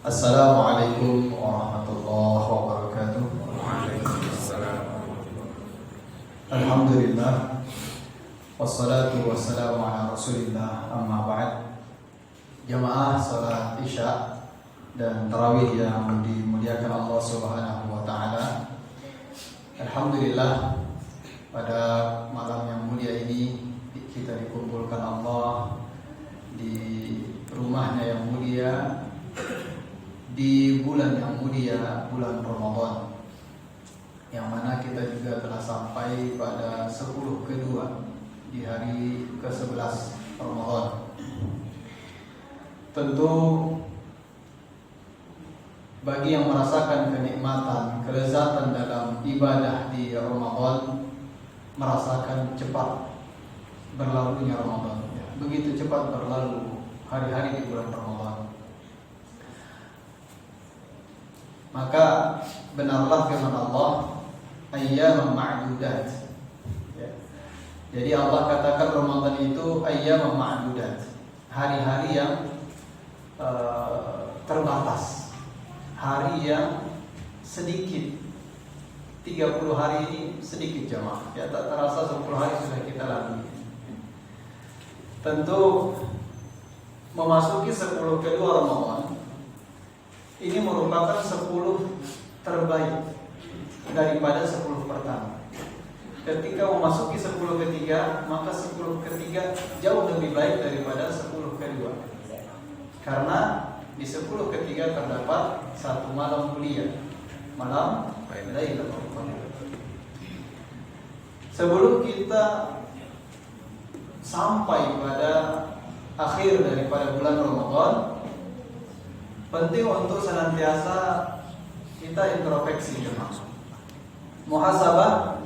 Assalamualaikum warahmatullahi wabarakatuh. Waalaikumsalam. Alhamdulillah, wassalatu wassalamu ala rasulillah, amma ba'd. Jamaah salat isya dan tarawih yang dimuliakan Allah subhanahu wa ta'ala, alhamdulillah, pada malam yang mulia ini kita dikumpulkan Allah di rumahnya yang mulia, di bulan yang mulia, bulan Ramadan, yang mana kita juga telah sampai pada 10 kedua di hari ke-11 Ramadan. Tentu bagi yang merasakan kenikmatan, kelezatan dalam ibadah di Ramadan, merasakan cepat berlalunya Ramadan. Begitu cepat berlalu hari-hari di bulan Ramadan. Maka benarlah firman Allah, ayyaman ma'dudat. Jadi Allah katakan Ramadan itu ayyaman ma'dudat, hari-hari yang terbatas, hari yang sedikit. 30 hari ini sedikit jemaah, ya, tak terasa 10 hari sudah kita lalui. Tentu memasuki 10 kedua Ramadan ini merupakan 10 terbaik daripada 10 pertama. Ketika memasuki 10 ketiga, maka 10 ketiga jauh lebih baik daripada 10 kedua. Karena di 10 ketiga terdapat satu malam mulia, malam Lailatul Qadar. Sebelum kita sampai pada akhir daripada bulan Ramadan, penting untuk senantiasa kita introspeksi, muhasabah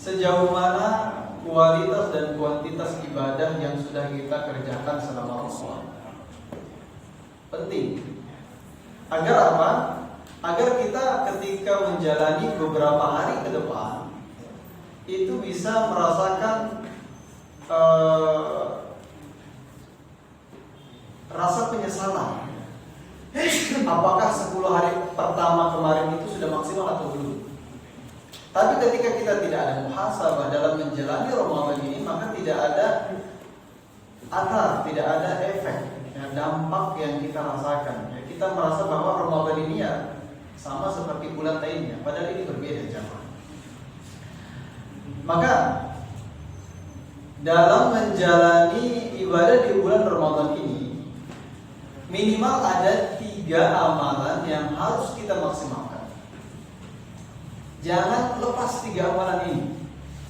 sejauh mana kualitas dan kuantitas ibadah yang sudah kita kerjakan selama Ramadan. Penting. Agar apa? Agar kita ketika menjalani beberapa hari ke depan itu bisa merasakan rasa penyesalan. Apakah 10 hari pertama kemarin itu sudah maksimal atau belum? Tapi ketika kita tidak ada muhasabah dalam menjalani Ramadan ini, maka tidak ada athar, tidak ada efek, ya, dampak yang kita rasakan. Ya, kita merasa bahwa Ramadan ini ya sama seperti bulan lainnya, padahal ini berbeda jemaah. Maka dalam menjalani ibadah di bulan Ramadan ini, minimal ada 3 amalan yang harus kita maksimalkan. Jangan lepas 3 amalan ini.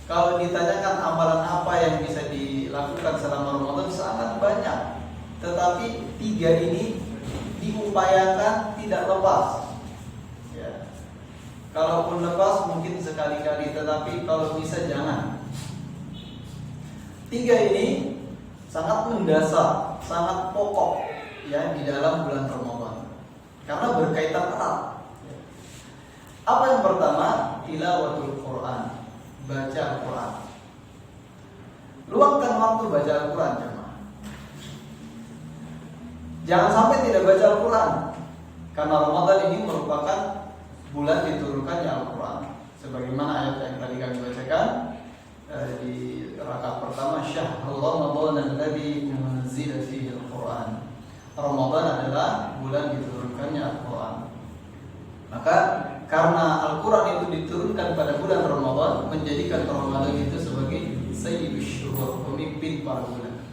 Kalau ditanyakan amalan apa yang bisa dilakukan selama Ramadan, sangat banyak. Tetapi 3 ini diupayakan tidak lepas. Ya. Kalaupun lepas mungkin sekali-kali, tetapi kalau bisa jangan. 3 ini sangat mendasar, sangat pokok, ya, di dalam bulan Ramadan, karena berkaitan erat. Apa yang pertama? Tilawatul Quran, baca Al-Quran. Luangkan waktu baca Al-Quran, jemaah. Jangan sampai tidak baca Al-Quran, karena Ramadan ini merupakan bulan diturunkannya Al-Quran. Sebagaimana ayat yang tadi kami bacakan di rakaat pertama, syahrul Ramadan alladzi unzila fihi Al-Quran. Ramadan adalah bulan diturunkannya Al-Quran. Maka karena Al-Quran itu diturunkan pada bulan Ramadan, menjadikan Ramadan itu sebagai sayyidus syuhur, pemimpin para bulan.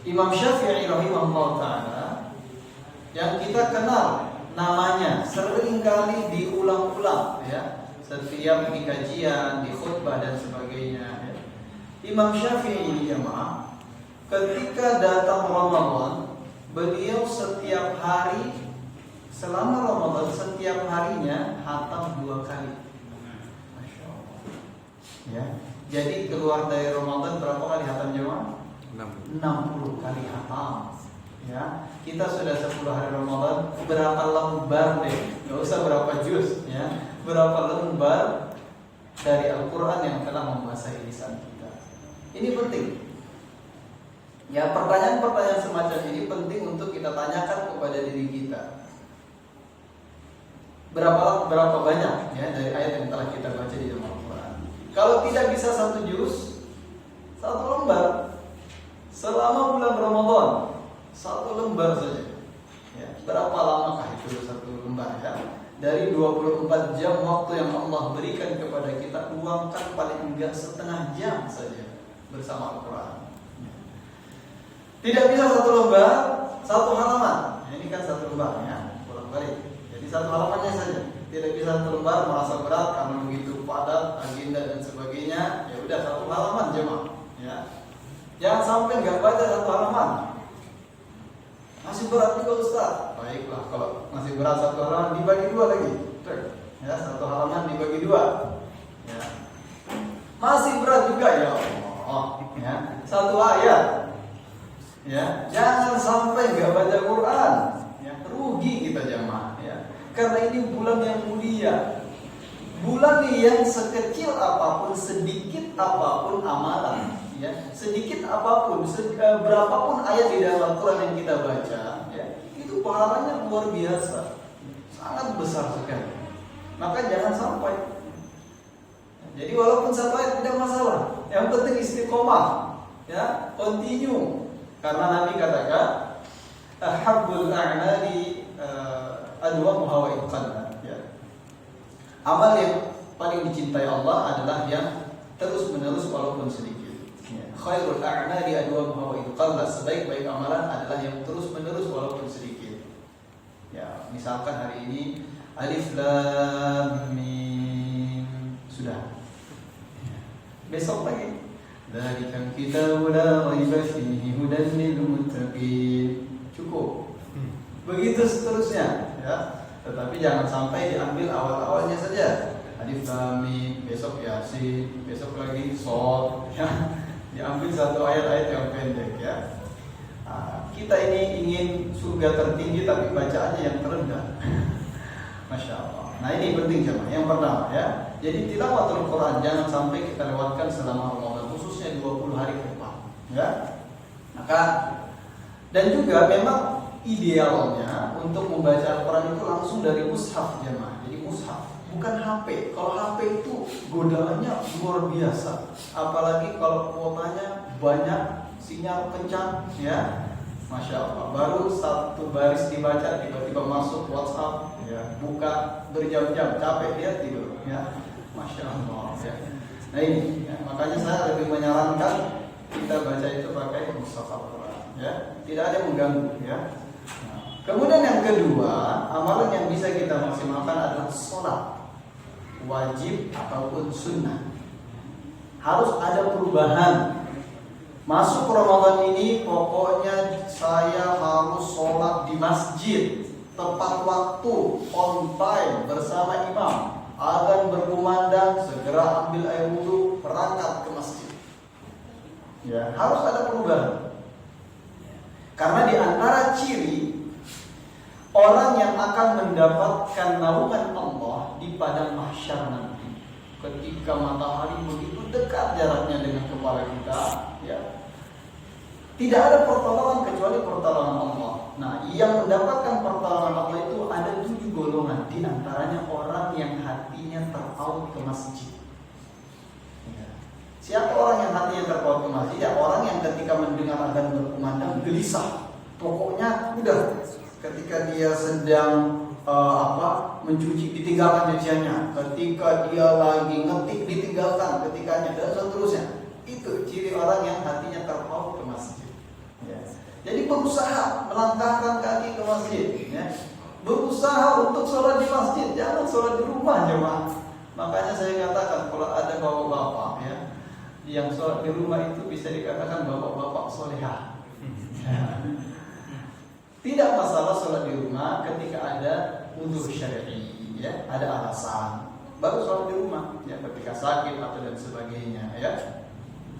Imam Syafi'i rahimahullah ta'ala, yang kita kenal namanya, sering kali diulang-ulang, ya, setiap di kajian, di khutbah dan sebagainya, ya. Imam Syafi'i ini jemaah, ketika datang Ramadan, beliau setiap hari selama Ramadan, setiap harinya khatam 2 kali. Masya Allah. Ya, jadi keluar dari Ramadan berapa kali khatam jemaah? 60 kali khatam. Ya, kita sudah 10 hari Ramadan, berapa lembar deh? Gak usah berapa juz, ya, berapa lembar dari Al-Quran yang telah membasahi lisan kita. Ini penting. Ya, pertanyaan-pertanyaan semacam ini penting untuk kita tanyakan kepada diri kita. Berapa banyak ya dari ayat yang telah kita baca di dalam Al-Quran? Kalau tidak bisa 1 juz, 1 lembar. Selama bulan Ramadan, 1 lembar saja. Ya, berapa lamakah itu 1 lembar ya? Dari 24 jam waktu yang Allah berikan kepada kita, luangkan paling enggak setengah jam saja bersama Al-Quran. Tidak bisa 1 lembar, 1 halaman. Nah, ini kan 1 lembar ya, bolak-balik. Jadi 1 halamannya saja. Tidak bisa 1 lembar, merasa berat karena begitu padat agenda dan sebagainya. Ya udah 1 halaman jemaah. Ya, jangan sampai nggak baca 1 halaman. Masih berat juga Ustaz. Baiklah, kalau masih berat 1 halaman dibagi 2 lagi. Ya, 1 halaman dibagi 2. Ya. Masih berat juga ya Allah. Ya, 1 ayat. Ya, jangan sampai nggak baca Quran. Ya, rugi kita jamaah. Ya, karena ini bulan yang mulia. Bulan yang sekecil apapun, sedikit apapun amalan. Ya, sedikit apapun, berapapun ayat di dalam Al-Quran yang kita baca, ya, itu pahalanya luar biasa, sangat besar sekali. Maka jangan sampai. Jadi walaupun 1 ayat tidak masalah, yang penting istiqomah, ya, continue. Karena Nabi katakan, ahabbul a'mali adwamuha wa in qalla. Ya. Amal yang paling dicintai Allah adalah yang terus-menerus walaupun sedikit. Khairul a'mali adwamuha wa in qalla. Sebaik-baik amalan adalah yang terus-menerus walaupun sedikit. Ya, misalkan hari ini Alif Lam Mim sudah. Besok lagi Dzalikal kitabu la raiba fihi hudan lil muttaqin. Cukup. Begitu seterusnya, ya. Tetapi jangan sampai diambil awal-awalnya saja. Alif Lam Mim, besok Yasin, besok lagi Shad, ya. Diambil 1 ayat-ayat yang pendek, ya. Kita ini ingin surga tertinggi tapi bacaannya yang terendah. Masya Allah. Nah, ini penting jemaah. Yang pertama, ya. Jadi tilawatul Quran jangan sampai kita lewatkan selama Ramadan, khususnya 20 hari ke depan, ya. Maka dan juga memang idealnya untuk membaca Al-Quran itu langsung dari mushaf jemaah. Jadi mushaf, bukan HP. Kalau HP itu godaannya luar biasa. Apalagi kalau kuotanya banyak, sinyal kencang, ya. Masya Allah. Baru 1 baris dibaca, tiba-tiba masuk WhatsApp, ya. Buka berjam-jam, capek dia tidur, ya. Masya Allah, ya. Nah ini, ya. Makanya saya lebih menyarankan kita baca itu pakai mushaf Al-Quran, ya. Tidak ada yang mengganggu, ya. Nah, kemudian yang kedua, amalan yang bisa kita maksimalkan adalah sholat, wajib ataupun sunnah. Harus ada perubahan. Masuk Ramadan ini pokoknya saya harus sholat di masjid tepat waktu, on time bersama imam. Adzan berkumandang, segera ambil air wudu, berangkat ke masjid. Ya, harus ada perubahan. Karena di antara ciri orang yang akan mendapatkan naungan Allah di padang mahsyar nanti, ketika matahari begitu dekat jaraknya dengan kepala kita, ya, tidak ada pertolongan kecuali pertolongan Allah. Nah, yang mendapatkan pertolongan Allah itu ada 7 golongan. Di antaranya orang yang hatinya terpaut ke masjid. Ya. Siapa orang yang hatinya terpaut ke masjid? Ya, orang yang ketika mendengar adzan berkumandang gelisah. Pokoknya udah ketika dia sedang mencuci, ditinggalkan cuciannya. Ketika dia lagi ngetik, ditinggalkan ketikanya, dan seterusnya. Itu ciri orang yang hatinya terpaut ke masjid. Ya. Jadi berusaha melangkahkan kaki ke masjid, ya. Berusaha untuk sholat di masjid, jangan sholat di rumah jemaah. Makanya saya katakan kalau ada bapak-bapak, ya, yang sholat di rumah itu bisa dikatakan bapak-bapak solehah. Ya. Tidak masalah sholat di rumah ketika ada udzur syar'i, ya, ada alasan, baru sholat di rumah, ya, ketika sakit atau dan sebagainya, ya.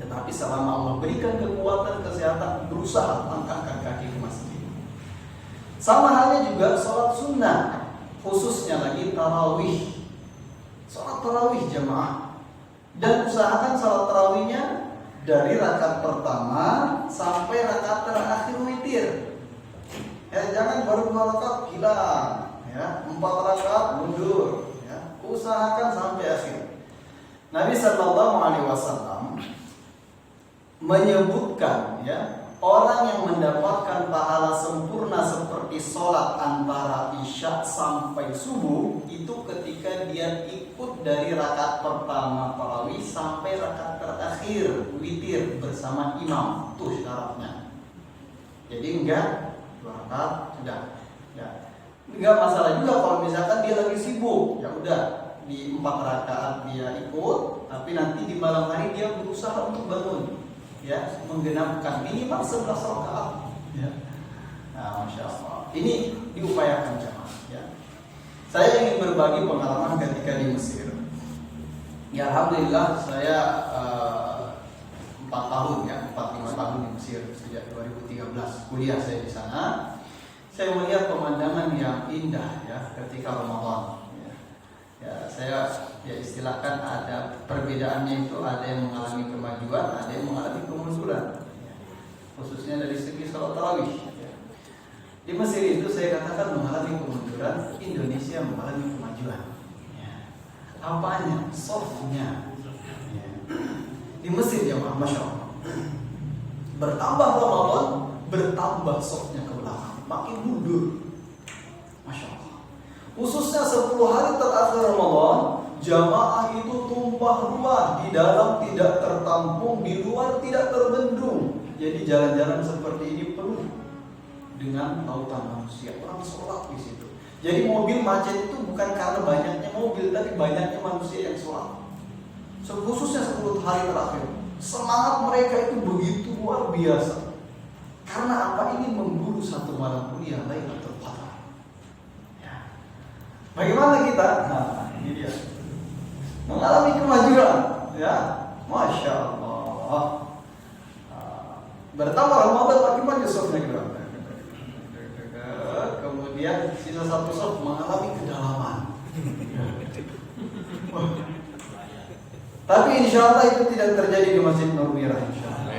Tetapi selama Allah berikan kekuatan kesehatan, berusaha angkatkan kaki ke masjid. Sama halnya juga sholat sunnah, khususnya lagi tarawih. Sholat tarawih jemaah. Dan usahakan sholat tarawihnya dari rakaat pertama sampai rakaat terakhir witir. Ya, jangan baru 2 rakaat hilang, ya, 4 rakaat mundur, ya. Usahakan sampai akhir. Nabi Shallallahu Alaihi Wasallam menyebutkan, ya, orang yang mendapatkan pahala sempurna seperti sholat antara isya sampai subuh itu ketika dia ikut dari rakaat pertama tarawih sampai rakaat terakhir witir bersama imam. Tuh syaratnya. Jadi enggak 2 rakaat sudah. Ya. Enggak masalah juga kalau misalkan dia lagi sibuk, ya udah di 4 rakaat dia ikut, tapi nanti di malam hari dia berusaha untuk bangun, ya, menggenapkan minimal 11 rakaat, ya. Nah, Masya Allah, ini diupayakan jemaah, ya. Saya ingin berbagi pengalaman ketika di Mesir. Ya, alhamdulillah saya 4 tahun, ya, 4-5 tahun di Mesir sejak 2013 kuliah saya di sana. Saya melihat pemandangan yang indah, ya, ketika Ramadan. Ya, saya istilahkan ada perbedaannya itu, ada yang mengalami kemajuan, ada yang mengalami kemunduran, ya. Khususnya dari segi sholat tarawih, ya. Di Mesir itu saya katakan mengalami kemunduran, Indonesia mengalami kemajuan, ya. Apanya? Softnya, ya. Di Mesir jemaah, Masya Allah, bertambah Ramadan, bertambah softnya ke belakang, makin mundur, Masya Allah. Khususnya 10 hari terakhir Ramadan, jamaah itu tumpah ruah, di dalam tidak tertampung, di luar tidak terbendung. Jadi jalan-jalan seperti ini penuh dengan lautan manusia. Orang sholat di situ. Jadi mobil macet itu bukan karena banyaknya mobil, tapi banyaknya manusia yang sholat. Khususnya 10 hari terakhir, semangat mereka itu begitu luar biasa. Karena apa? Ini memburu satu malam kuliah Lailatul Qadar. Bagaimana kita? Nah, ini dia. Mengalami kemajuan, ya. Masya Allah. Bertambah Ramadan makin maju softnya kita. Kemudian sisa 1 soft mengalami kedalaman. Tapi insya Allah itu tidak terjadi di Masjid Nur Mirah, insya Allah.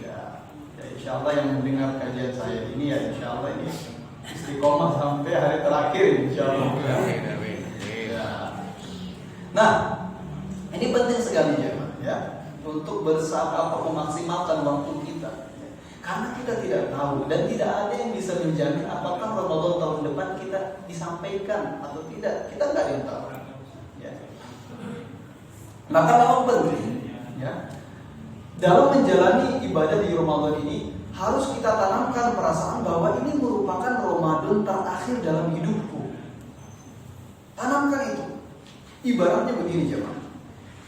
Ya, insya Allah yang mendengar kajian saya ini, ya insya Allah ini istiqomah sampai hari terakhir, insya Allah. Ya. Nah, ini penting sekali ya, untuk berusaha memaksimalkan waktu kita, ya. Karena kita tidak tahu dan tidak ada yang bisa menjamin apakah Ramadan tahun depan kita disampaikan atau tidak. Kita nggak ada yang tahu. Ya. Maka memang penting, ya, dalam menjalani ibadah di Ramadan ini harus kita tanamkan perasaan bahwa ini merupakan Ramadan terakhir dalam hidupku. Tanamkan itu. Ibaratnya begini jemaah.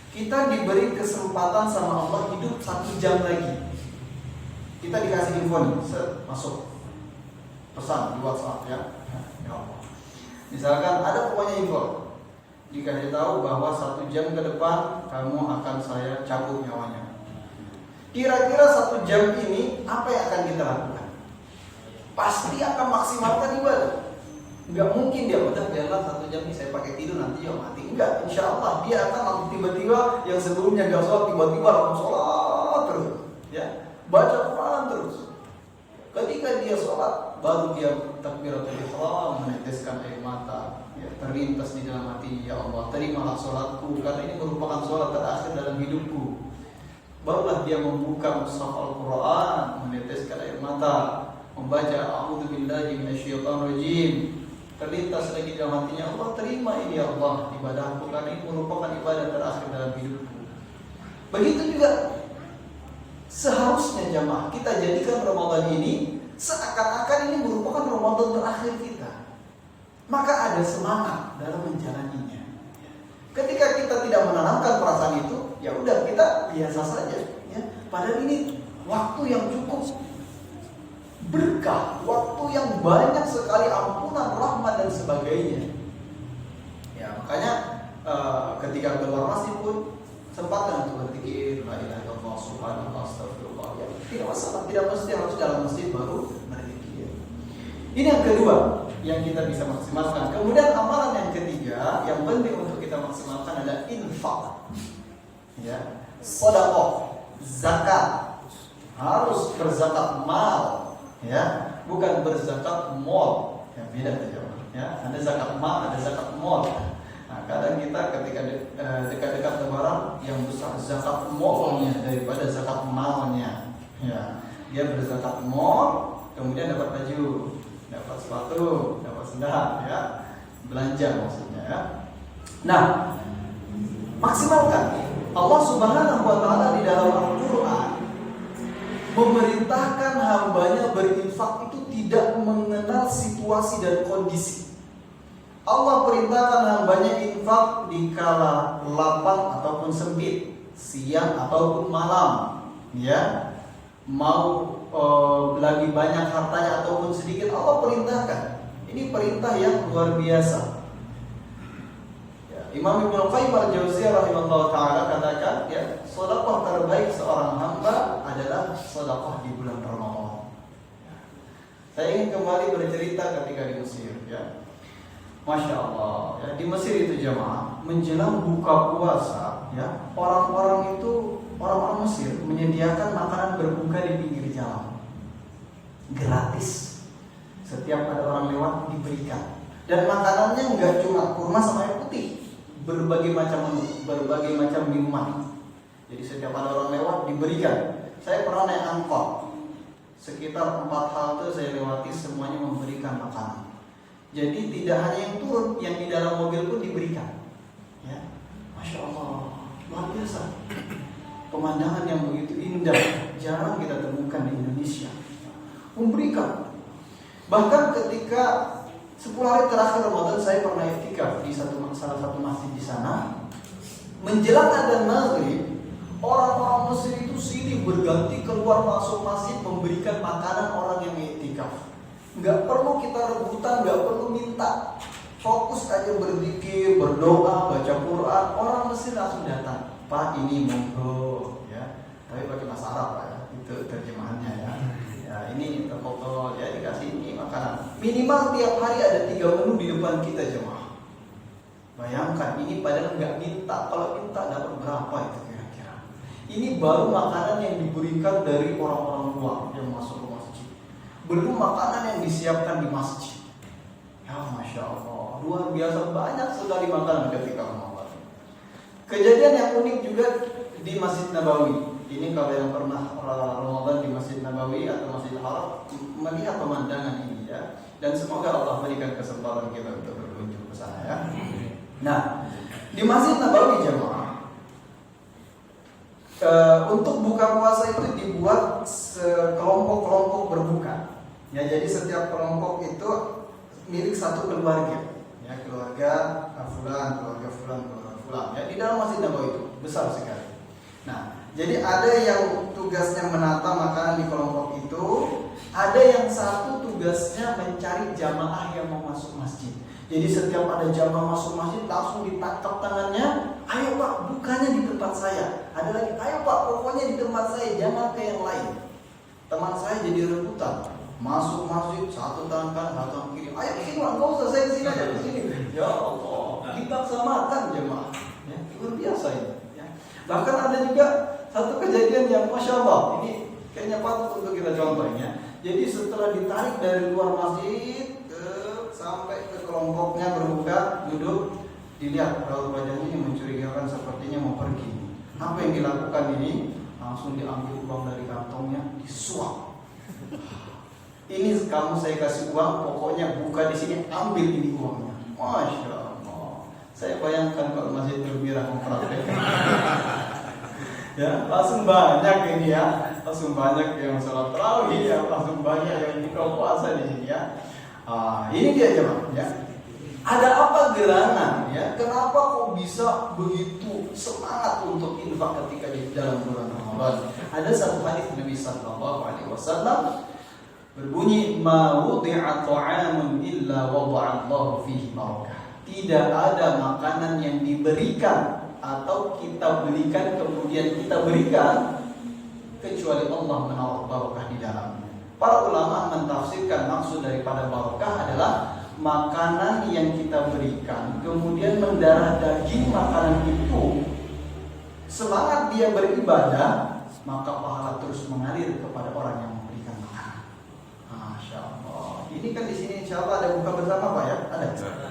Kita diberi kesempatan sama Allah hidup 1 jam lagi. Kita dikasih info nih, masuk pesan di WhatsApp, ya. Ya Allah. Misalkan ada pokoknya info, dikasih tahu bahwa 1 jam ke depan kamu akan saya cabut nyawanya. Kira-kira 1 jam ini apa yang akan kita lakukan? Pasti akan maksimalkan ibadah. Enggak mungkin dia udah biarlah 1 jam ini saya pakai tidur nanti ya mati. Enggak, insya Allah dia akan tiba-tiba yang sebelumnya gak sholat tiba-tiba langsung sholat terus, ya, baca Quran terus. Ketika dia sholat baru dia takbiratul ihram, meneteskan air mata, ya, terlintas di dalam hati, ya Allah terimalah sholatku karena ini merupakan sholat terakhir dalam hidupku. Barulah dia membuka mushaf Al-Quran, meneteskan air mata, membaca a'udzubillahi minasyaitonirrajim. Terlintas lagi dalam hatinya, Allah terima ini ya Allah ibadahku karena ini merupakan ibadah terakhir dalam hidupku. Begitu juga seharusnya jamaah kita jadikan Ramadan ini seakan-akan ini merupakan Ramadan terakhir kita. Maka ada semangat dalam menjalaninya. Ketika kita tidak menanamkan perasaan itu, ya udah kita biasa saja, ya. Padahal ini waktu yang cukup berkah, waktu yang banyak sekali ampunan, rahmat dan sebagainya. Ya, makanya ketika keluar masjid pun sempatkan untuk berzikir, la ilaha illallah, subhanallah, astagfirullah. Ya, tidak masalah, tidak mesti harus dalam masjid baru berzikir. Ini yang kedua yang kita bisa maksimalkan. Kemudian amalan yang ketiga yang penting untuk kita maksimalkan adalah infak. Ya, sedekah, zakat, harus berzakat mal, ya, bukan berzakat mall. Ya, beda saja. Ya, ada zakat mal, ada zakat mall. Nah, kadang kita ketika dekat-dekat lebaran yang besar zakat mallnya daripada zakat malnya. Ya, dia berzakat mall, kemudian dapat baju, dapat sepatu, dapat sendal, ya, belanja maksudnya. Ya. Nah, maksimalkan. Allah Subhanahu wa Ta'ala di dalam Al-Quran memerintahkan hambanya berinfak itu tidak mengenal situasi dan kondisi. Allah perintahkan hambanya infak di kala lapang ataupun sempit, siang ataupun malam, ya, mau lagi banyak hartanya ataupun sedikit, Allah perintahkan. Ini perintah yang luar biasa. Imam Ibnu Qayyim al-Jauziyah rahimahullah taala katakan, ya, sedekah terbaik seorang hamba adalah sedekah di bulan Ramadan. Saya ingin kembali bercerita ketika di Mesir, ya. Masya Allah, ya, di Mesir itu jemaah menjelang buka puasa, ya, orang-orang Mesir menyediakan makanan berbuka di pinggir jalan, gratis. Setiap ada orang lewat diberikan, dan makanannya nggak cuma kurma sama air putih, berbagai macam menu, berbagai macam minuman. Jadi setiap ada orang lewat diberikan. Saya pernah naik angkot, sekitar 4 halte saya lewati, semuanya memberikan makanan. Jadi tidak hanya yang turun, yang di dalam mobil pun diberikan. Ya, Masya Allah, luar biasa. Pemandangan yang begitu indah, jarang kita temukan di Indonesia. Memberikan. Bahkan ketika 10 hari terakhir Ramadan saya pernah iktikaf di salah satu masjid di sana. Menjelang adzan maghrib, orang-orang Mesir itu silih berganti keluar masuk masjid memberikan makanan orang yang iktikaf. Nggak perlu kita rebutan, nggak perlu minta. Fokus aja berzikir, berdoa, baca Quran. Orang Mesir langsung datang. Pak, ini monggo, ya. Tapi pakai bahasa Arab, Pak, ya. Itu terjemahannya, ya. Ya, ini foto, ya, dikasih ini makanan. Minimal tiap hari ada 3 menu di depan kita, jemaah. Bayangkan, ini padahal nggak minta. Kalau minta dapat berapa itu kira-kira? Ini baru makanan yang diberikan dari orang-orang luar yang masuk ke masjid. Belum makanan yang disiapkan di masjid. Ya, Masya Allah, luar biasa banyak sekali makanan ketika Ramadan. Kejadian yang unik juga di Masjid Nabawi. Ini kalau yang pernah Ramadan di Masjid Nabawi atau Masjid Haram melihat pemandangan ini, ya. Dan semoga Allah berikan kesempatan kita untuk berkunjung ke sana, ya. Nah, di Masjid Nabawi jemaah, untuk buka puasa itu dibuat kelompok-kelompok berbuka. Ya, jadi setiap kelompok itu milik satu keluarga. Ya, keluarga fulan, keluarga fulan, keluarga fulan. Ya, di dalam Masjid Nabawi itu besar sekali. Nah, jadi ada yang tugasnya menata makanan di kelompok itu, ada yang satu tugasnya mencari jamaah yang mau masuk masjid. Jadi setiap ada jamaah masuk masjid langsung ditangkap tangannya, ayo Pak, bukanya di tempat saya. Ada lagi, ayo Pak, pokoknya di tempat saya, jangan ke yang lain. Teman saya jadi rebutan, masuk masjid satu tangan kanan, satu tangan kiri. Ayo sini Pak, nggak usah, saya sini aja, di sini. Ya Allah, dipaksakan jemaah. Ya, luar biasa ini. Ya. Bahkan ada juga satu kejadian yang Masya Allah, ini kayaknya patut untuk kita contohnya. Jadi setelah ditarik dari luar masjid sampai ke kelompoknya berbuka, duduk, dilihat raut wajahnya yang mencurigakan, sepertinya mau pergi. Apa yang dilakukan ini? Langsung diambil uang dari kantongnya, disuap. Ini kamu saya kasih uang, pokoknya buka di sini, ambil ini uangnya. Masya Allah. Saya bayangkan kalau masjid Berbirah mempraktekkan. Ya, langsung banyak ini, ya, langsung banyak yang sholat tarawih, ya, langsung banyak yang buka puasa di sini, ya. Ini dia jemaah, ya. Ada apa gerangan, ya? Kenapa kok bisa begitu semangat untuk infak ketika di dalam bulan Ramadan? Ada satu hadis Nabi Sallallahu Alaihi Wasallam berbunyi, "Ma wudi'a ta'amun illa wada'allahu fihi barakah." Tidak ada makanan yang diberikan atau kita belikan kemudian kita berikan kecuali Allah menaruh barakah di dalamnya. Para ulama mentafsirkan maksud daripada barakah adalah makanan yang kita berikan kemudian mendarah daging makanan itu semangat dia beribadah, maka pahala terus mengalir kepada orang yang memberikan makanan. Masya Allah. Ini kan di sini insya Allah ada buka bersama Pak ya? Ada.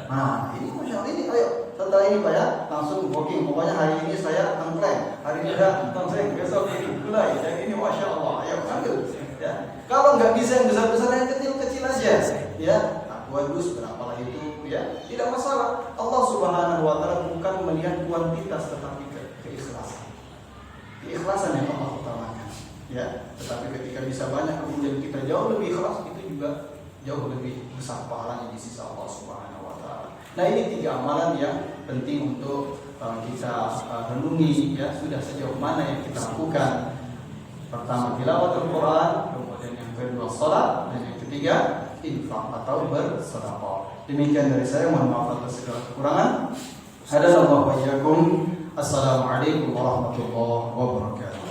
Nah ini Masya Allah ini, ayo setelah ini Pak ya, langsung booking. Pokoknya hari ini saya tengkleng, hari ini ada tengkleng, besok ini gulai, yang ini Masya Allah, ayo ambil. Ya. Kalau nggak bisa yang besar-besar, yang kecil-kecil aja. Ya, bagus berapa lah itu, ya tidak masalah. Allah Subhanahu Wa Taala bukan melihat kuantitas, tetapi keikhlasan. Keikhlasan yang Allah utamakan. Ya, tetapi ketika bisa banyak kemudian kita jauh lebih ikhlas, itu juga jauh lebih besar pahalanya di sisi Allah Subhanahu Wa Taala. Nah ini 3 amalan yang penting untuk kita renungi, ya sudah sejauh mana yang kita lakukan. Pertama tilawatul Quran, kemudian yang kedua salat, dan yang ketiga infak atau bersedekah. Demikian dari saya, mohon maaf atas segala kekurangan. Hadanallahu wa iyyakum. Assalamualaikum warahmatullahi wabarakatuh.